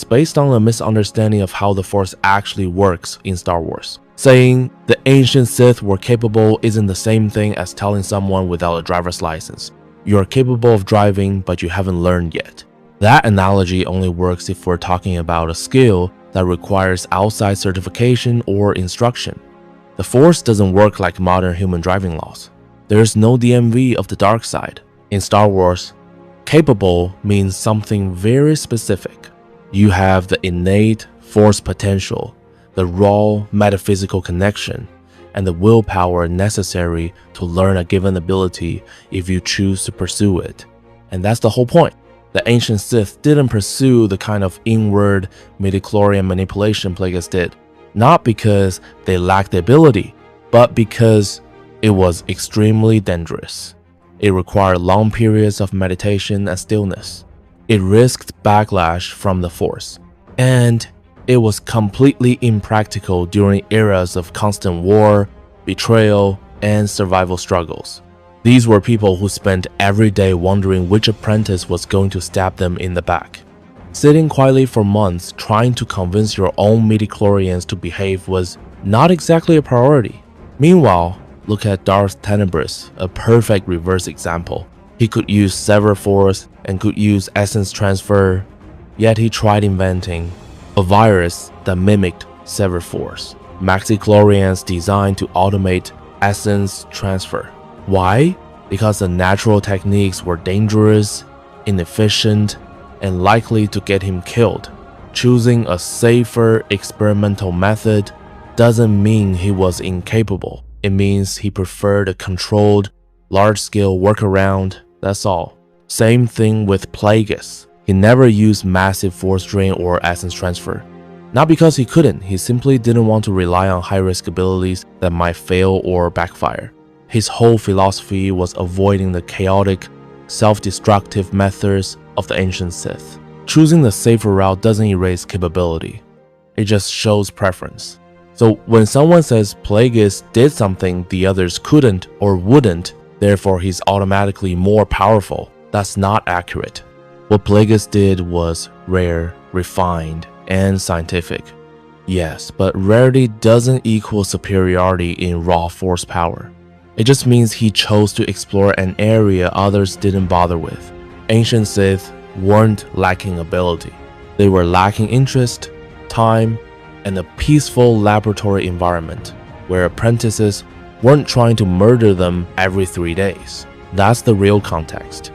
is based on a misunderstanding of how the Force actually works in Star Wars. Saying the ancient Sith were capable isn't the same thing as telling someone without a driver's license, "You are capable of driving, but you haven't learned yet." That analogy only works if we're talking about a skill that requires outside certification or instruction. The Force doesn't work like modern human driving laws. There's no DMV of the dark side. In Star Wars, capable means something very specific. You have the innate Force potential, the raw metaphysical connection, and the willpower necessary to learn a given ability if you choose to pursue it. And that's the whole point. The ancient Sith didn't pursue the kind of inward midi-chlorian manipulation Plagueis did, not because they lacked the ability, but because it was extremely dangerous. It required long periods of meditation and stillness. It risked backlash from the Force, and it was completely impractical during eras of constant war, betrayal, and survival struggles. These were people who spent every day wondering which apprentice was going to stab them in the back. Sitting quietly for months trying to convince your own midi-chlorians to behave was not exactly a priority. Meanwhile, look at Darth Plagueis, a perfect reverse example. He could use Sever Force and could use essence transfer, yet he tried inventing a virus that mimicked Sever Force, midi-chlorians designed to automate essence transfer. Why? Because the natural techniques were dangerous, inefficient, and likely to get him killed. Choosing a safer experimental method doesn't mean he was incapable. It means he preferred a controlled, large-scale workaround, that's all. Same thing with Plagueis. He never used massive force drain or essence transfer. Not because he couldn't, he simply didn't want to rely on high-risk abilities that might fail or backfire. His whole philosophy was avoiding the chaotic, self-destructive methods of the ancient Sith. Choosing the safer route doesn't erase capability. It just shows preference. So when someone says Plagueis did something the others couldn't or wouldn't, therefore he's automatically more powerful, that's not accurate. What Plagueis did was rare, refined, and scientific. Yes, but rarity doesn't equal superiority in raw force power. It just means he chose to explore an area others didn't bother with. Ancient Sith weren't lacking ability. They were lacking interest, time, and a peaceful laboratory environment where apprentices weren't trying to murder them every 3 days. That's the real context.